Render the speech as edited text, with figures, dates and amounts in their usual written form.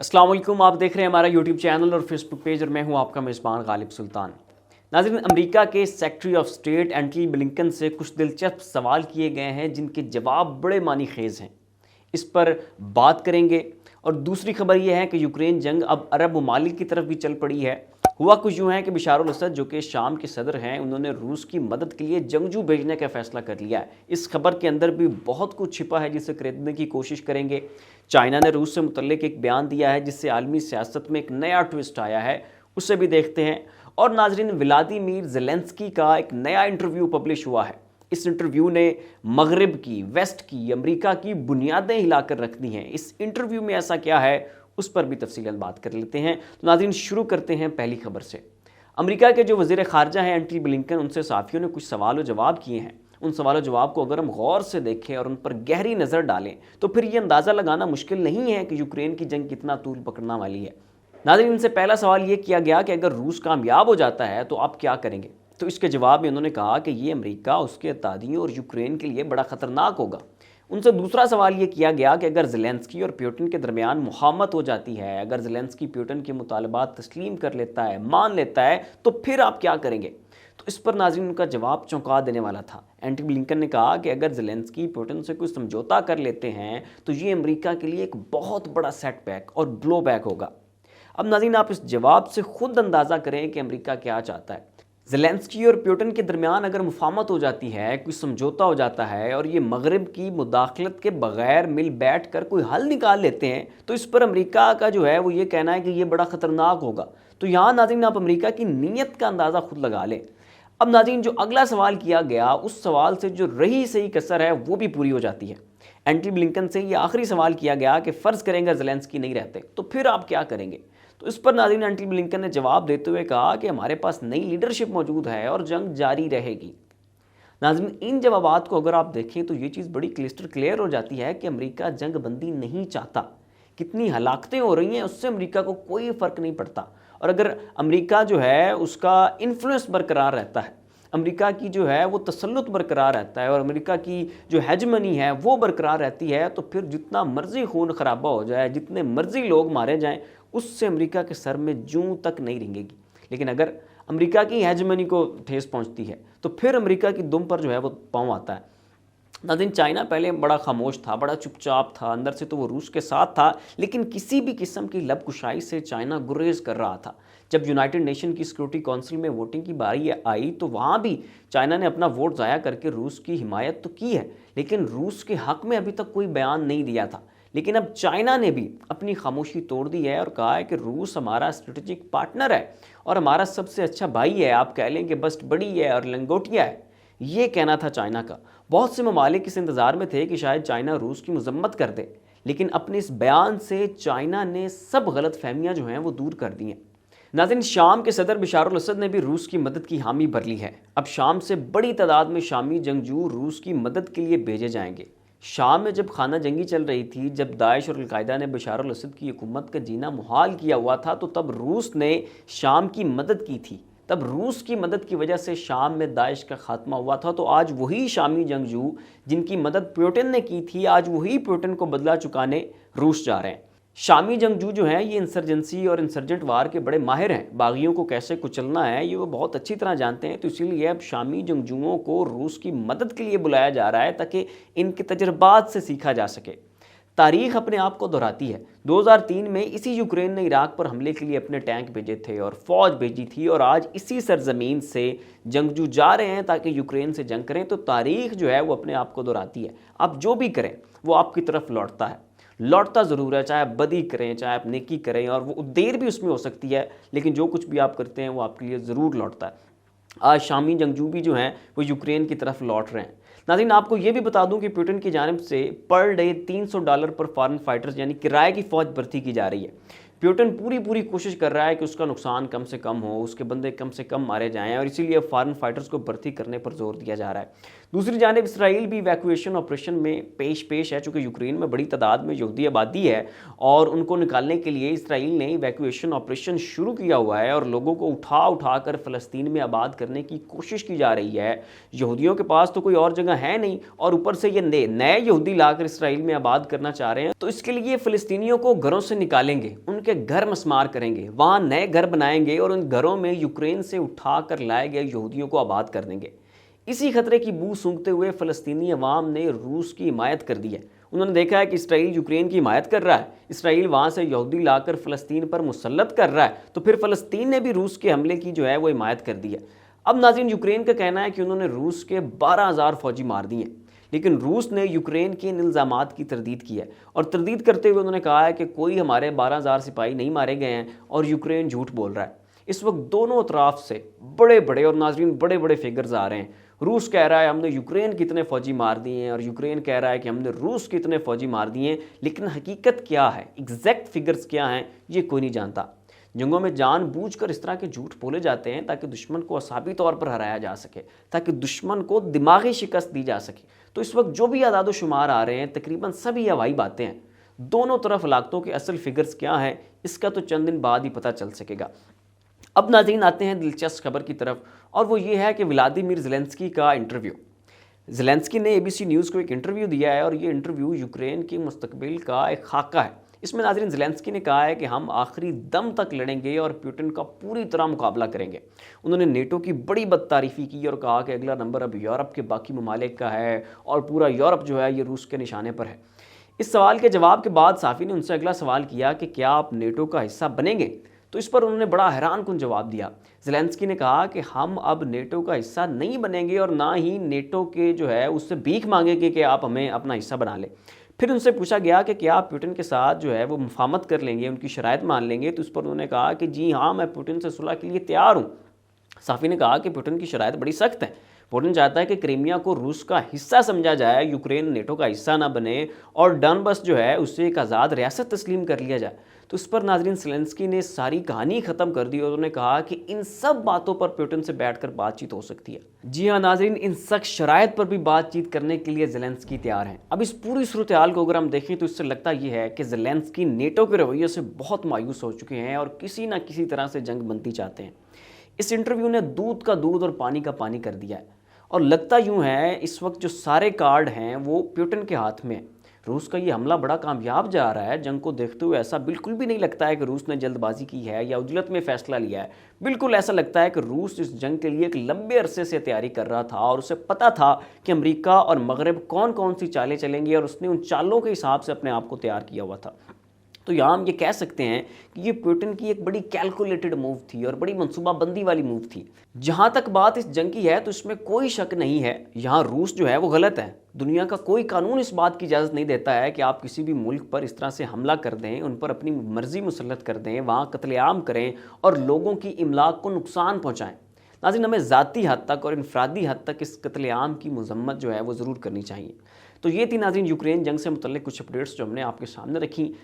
अस्सलाम वालेकुम। आप देख रहे हैं हमारा यूट्यूब चैनल और फेसबुक पेज और मैं हूं आपका मेज़बान गालिब सुल्तान। नाज़रीन, अमेरिका के secretary of state Antony Blinken से कुछ दिलचस्प सवाल किए गए हैं जिनके जवाब बड़े मानी खेज़ हैं। इस पर बात करेंगे। और दूसरी खबर यह है कि यूक्रेन जंग अब अरब ममालिक की तरफ भी चल पड़ी है। हुआ कुछ यूँ है कि बशार अल असद जो कि शाम के सदर हैं, उन्होंने रूस की मदद के लिए जंगजू भेजने का फैसला कर लिया है। इस खबर के अंदर भी बहुत कुछ छिपा है जिसे खरीदने की कोशिश करेंगे। चाइना ने रूस से मुतल्लिक एक बयान दिया है जिससे आलमी सियासत में एक नया ट्विस्ट आया है, उसे भी देखते हैं। और नाजरीन, व्लादिमीर ज़ेलेंस्की का एक नया इंटरव्यू पब्लिश हुआ है। इस इंटरव्यू ने मगरिब की, वेस्ट की, अमेरिका की बुनियादें हिलाकर रख दी हैं। इस इंटरव्यू में ऐसा क्या है उस पर भी तफसीलन बात कर लेते हैं। तो नाज़रीन, शुरू करते हैं पहली खबर से। अमेरिका के जो वज़ीर ख़ारजा हैं एंटनी ब्लिंकन, उनसे साफ़ियों ने कुछ सवाल और जवाब किए हैं। उन सवाल जवाब को अगर हम गौर से देखें और उन पर गहरी नज़र डालें तो फिर ये अंदाज़ा लगाना मुश्किल नहीं है कि यूक्रेन की जंग कितना तूल पकड़ने वाली है। नाज़रीन, इनसे पहला सवाल ये किया गया कि अगर रूस कामयाब हो जाता है तो आप क्या करेंगे। तो इसके जवाब में उन्होंने कहा कि ये अमेरिका, उसके अतादियों और यूक्रेन के लिए बड़ा ख़तरनाक होगा। उनसे दूसरा सवाल ये किया गया कि अगर ज़ेलेंस्की और पुतिन के दरमियान मुहामत हो जाती है, अगर ज़ेलेंस्की पुतिन के मुतालबात तस्लीम कर लेता है, मान लेता है, तो फिर आप क्या करेंगे। तो इस पर नाज़रीन उनका जवाब चौंका देने वाला था। एंटनी ब्लिंकन ने कहा कि अगर ज़ेलेंस्की पुतिन से कोई समझौता कर लेते हैं तो ये अमेरिका के लिए एक बहुत बड़ा सेटबैक और ब्लो बैक होगा। अब नाज़रीन, आप इस जवाब से खुद अंदाज़ा करें कि अमेरिका क्या चाहता है। ज़ेलेंस्की और पुतिन के दरमियान अगर मुफाहमत हो जाती है, कोई समझौता हो जाता है और ये मगरिब की मुदाखलत के बगैर मिल बैठ कर कोई हल निकाल लेते हैं, तो इस पर अमेरिका का जो है वो ये कहना है कि ये बड़ा ख़तरनाक होगा। तो यहाँ नाज़रीन आप अमेरिका की नीयत का अंदाज़ा खुद लगा लें। अब नाज़रीन, जो अगला सवाल किया गया उस सवाल से जो रही सही कसर है वो भी पूरी हो जाती है। एंटनी ब्लिंकन से ये आखिरी सवाल किया गया कि फ़र्ज़ करेंगे ज़ेलेंस्की नहीं रहते तो फिर आप क्या करेंगे। तो इस पर नाज़रीन एंटनी ब्लिंकन ने जवाब देते हुए कहा कि हमारे पास नई लीडरशिप मौजूद है और जंग जारी रहेगी। नाज़रीन, इन जवाबात को अगर आप देखें तो ये चीज़ बड़ी क्लिस्टर क्लियर हो जाती है कि अमेरिका जंग बंदी नहीं चाहता। कितनी हलाकतें हो रही हैं उससे अमेरिका को कोई फ़र्क नहीं पड़ता। और अगर अमेरिका जो है उसका इन्फ्लुएंस बरकरार रहता है, अमेरिका की जो है वो तसल्लुत बरकरार रहता है और अमेरिका की जो हेजमनी है वो बरकरार रहती है, तो फिर जितना मर्जी खून खराबा हो जाए, जितने मर्जी लोग मारे जाएं, उससे अमेरिका के सर में जूं तक नहीं रेंगेगी। लेकिन अगर अमेरिका की हेजमनी को ठेस पहुंचती है तो फिर अमेरिका की दुम पर जो है वो पाँव आता है। नाज़रीन, चाइना पहले बड़ा खामोश था, बड़ा चुपचाप था, अंदर से तो वो रूस के साथ था, लेकिन किसी भी किस्म की लबकुशाई से चाइना गुरेज कर रहा था। जब यूनाइटेड नेशन की सिक्योरिटी काउंसिल में वोटिंग की बारी आई तो वहाँ भी चाइना ने अपना वोट ज़ाया करके रूस की हिमायत तो की है, लेकिन रूस के हक़ में अभी तक कोई बयान नहीं दिया था। लेकिन अब चाइना ने भी अपनी खामोशी तोड़ दी है और कहा है कि रूस हमारा स्ट्रेटेजिक पार्टनर है और हमारा सबसे अच्छा भाई है। आप कह लें कि बस बड़ी है और लंगोटिया है, ये कहना था चाइना का। बहुत से ममालिक इस इंतज़ार में थे कि शायद चाइना रूस की मजम्मत कर दे, लेकिन अपने इस बयान से चाइना ने सब गलत फहमियाँ जो हैं वो दूर कर दी हैं। नाज़रीन, शाम के सदर बशार अल असद ने भी रूस की मदद की हामी भर ली है। अब शाम से बड़ी तादाद में शामी जंगजू रूस की मदद के लिए भेजे जाएंगे। शाम में जब खाना जंगी चल रही थी, जब दाइश और अलकायदा ने बशार अल असद की हुकूमत का जीना मुहाल किया हुआ था, तो तब रूस ने शाम की मदद की थी। तब रूस की मदद की वजह से शाम में दाइश का खात्मा हुआ था। तो आज वही शामी जंगजू जिनकी मदद पुतिन ने की थी, आज वही पुतिन को बदला चुकाने रूस जा रहे हैं। शामी जंगजू जो हैं ये इंसर्जेंसी और इंसर्जेंट वार के बड़े माहिर हैं। बागियों को कैसे कुचलना है ये वो बहुत अच्छी तरह जानते हैं। तो इसीलिए अब शामी जंगजुओं को रूस की मदद के लिए बुलाया जा रहा है ताकि इनके तजर्बात से सीखा जा सके। तारीख अपने आप को दोहराती है। 2003 में इसी यूक्रेन ने इराक पर हमले के लिए अपने टैंक भेजे थे और फ़ौज भेजी थी, और आज इसी सरजमीन से जंगजू जा रहे हैं ताकि यूक्रेन से जंग करें। तो तारीख जो है वो अपने आप को दोहराती है। आप जो भी करें वो आपकी तरफ लौटता है, लौटता ज़रूर है। चाहे आप बदी करें, चाहे आप नेकी करें, और वो देर भी उसमें हो सकती है, लेकिन जो कुछ भी आप करते हैं वो आपके लिए ज़रूर लौटता है। आज शामी जंगजू भी जो हैं वो यूक्रेन की तरफ लौट रहे हैं। नाज़रीन, आपको ये भी बता दूं कि पुतिन की जानिब से पर डे $300 पर फॉरेन फाइटर्स यानी किराए की फ़ौज भर्ती की जा रही है। पुतिन पूरी कोशिश कर रहा है कि उसका नुकसान कम से कम हो, उसके बंदे कम से कम मारे जाएं, और इसीलिए फॉरेन फाइटर्स को भर्ती करने पर जोर दिया जा रहा है। दूसरी जानिब इसराइल भी इवैक्यूएशन ऑपरेशन में पेश है, चूँकि यूक्रेन में बड़ी तादाद में यहूदी आबादी है और उनको निकालने के लिए इसराइल ने इवैक्यूएशन ऑपरेशन शुरू किया हुआ है और लोगों को उठा कर फ़लस्तीन में आबाद करने की कोशिश की जा रही है। यहूदियों के पास तो कोई और जगह है नहीं और ऊपर से ये नए यहूदी लाकर इसराइल में आबाद करना चाह रहे हैं, तो इसके लिए फ़लस्तीनियों को घरों से निकालेंगे, उनके घर मस्मार करेंगे, वहाँ नए घर बनाएंगे और उन घरों में यूक्रेन से उठा कर लाए गए यहूदियों को आबाद कर देंगे। इसी खतरे की बू सूंघते हुए फ़लस्तीनी अवाम ने रूस की हिमायत कर दी है। उन्होंने देखा है कि इसराइल यूक्रेन की हिमायत कर रहा है, इसराइल वहाँ से यहूदी लाकर फ़लस्तीन पर मुसल्लत कर रहा है, तो फिर फ़लस्तीन ने भी रूस के हमले की जो है वो हिमायत कर दी है। अब नाज़रीन, यूक्रेन का कहना है कि उन्होंने रूस के 12,000 फौजी मार दिए, लेकिन रूस ने यूक्रेन के इन इल्ज़ामात की तरदीद की है और तरदीद करते हुए उन्होंने कहा है कि कोई हमारे 12,000 सिपाही नहीं मारे गए हैं और यूक्रेन झूठ बोल रहा है। इस वक्त दोनों अतराफ से बड़े और नाज़रीन बड़े फिगर्स आ रहे हैं। रूस कह रहा है हमने यूक्रेन कितने फ़ौजी मार दिए हैं और यूक्रेन कह रहा है कि हमने रूस कितने फ़ौजी मार दिए हैं, लेकिन हकीकत क्या है, एग्जैक्ट फिगर्स क्या हैं, ये कोई नहीं जानता। जंगों में जानबूझकर इस तरह के झूठ बोले जाते हैं ताकि दुश्मन को असाबी तौर पर हराया जा सके, ताकि दुश्मन को दिमागी शिकस्त दी जा सके। तो इस वक्त जो भी आदाद शुमार आ रहे हैं तकरीबन सभी हवाई बातें हैं। दोनों तरफ हलाकतों के असल फिगर्स क्या हैं, इसका तो चंद दिन बाद ही पता चल सकेगा। अब नाज़रीन आते हैं दिलचस्प खबर की तरफ, और वो ये है कि व्लादिमीर ज़ेलेंस्की का इंटरव्यू। ज़ेलेंस्की ने ABC न्यूज़ को एक इंटरव्यू दिया है और ये इंटरव्यू यूक्रेन के मुस्तकबिल का एक खाका है। इसमें नाज़रीन ज़ेलेंस्की ने कहा है कि हम आखिरी दम तक लड़ेंगे और पुतिन का पूरी तरह मुकाबला करेंगे। उन्होंने नेटो की बड़ी बदतारीफ़ी की और कहा कि अगला नंबर अब यूरोप के बाकी ममालिक का है और पूरा यूरोप जो है ये रूस के निशाने पर है। इस सवाल के जवाब के बाद साफ़ी ने उनसे अगला सवाल किया कि क्या आप नेटो का हिस्सा बनेंगे, तो इस पर उन्होंने बड़ा हैरानकुन जवाब दिया। ज़ेलेंस्की ने कहा कि हम अब नेटो का हिस्सा नहीं बनेंगे और ना ही नेटो के जो है उससे भीख मांगेंगे कि आप हमें अपना हिस्सा बना लें। फिर उनसे पूछा गया कि क्या आप पुतिन के साथ जो है वो मुफाहमत कर लेंगे, उनकी शराइत मान लेंगे, तो इस पर उन्होंने कहा कि जी हाँ, मैं पुतिन से सुलह के लिए तैयार हूँ। साफ़ी ने कहा कि पुतिन की शराइत बड़ी सख्त है। पुतिन चाहता है कि क्रीमिया को रूस का हिस्सा समझा जाए, यूक्रेन नेटो का हिस्सा ना बने और डॉनबास जो है उससे एक आज़ाद रियासत तस्लीम कर लिया जाए। तो इस पर नाज़रीन ज़ेलेंस्की ने सारी कहानी ख़त्म कर दी और उन्होंने कहा कि इन सब बातों पर पुतिन से बैठकर बातचीत हो सकती है। जी हाँ नाज़रीन, इन सख्त शराइत पर भी बातचीत करने के लिए ज़ेलेंस्की तैयार हैं। अब इस पूरी सूरत हाल को अगर हम देखें तो इससे लगता ये है कि ज़ेलेंस्की नेटो के रवैये से बहुत मायूस हो चुके हैं और किसी न किसी तरह से जंग बनती चाहते हैं। इस इंटरव्यू ने दूध का दूध और पानी का पानी कर दिया है और लगता यूँ है इस वक्त जो सारे कार्ड हैं वो पुतिन के हाथ में है। रूस का ये हमला बड़ा कामयाब जा रहा है। जंग को देखते हुए ऐसा बिल्कुल भी नहीं लगता है कि रूस ने जल्दबाजी की है या उजलत में फैसला लिया है। बिल्कुल ऐसा लगता है कि रूस इस जंग के लिए एक लंबे अरसे से तैयारी कर रहा था और उसे पता था कि अमेरिका और मगरब कौन कौन सी चालें चलेंगी और उसने उन चालों के हिसाब से अपने आप को तैयार किया हुआ था। तो यहाँ हम ये कह सकते हैं कि ये पुतिन की एक बड़ी कैलकुलेटेड मूव थी और बड़ी मनसूबाबंदी वाली मूव थी। जहाँ तक बात इस जंग की है तो इसमें कोई शक नहीं है, यहाँ रूस जो है वो गलत है। दुनिया का कोई कानून इस बात की इजाज़त नहीं देता है कि आप किसी भी मुल्क पर इस तरह से हमला कर दें, उन पर अपनी मर्जी मुसल्लत कर दें, वहाँ कत्लेआम करें और लोगों की इमलाक को नुकसान पहुँचाएँ। नाज़रीन, हमें ज़ाती हद तक और इनफरादी हद तक इस कत्लेआम की मजम्मत जो है वो ज़रूर करनी चाहिए। तो ये थी नाज़रीन यूक्रेन जंग से मुतल्लिक कुछ अपडेट्स जो हमने आपके सामने रखी।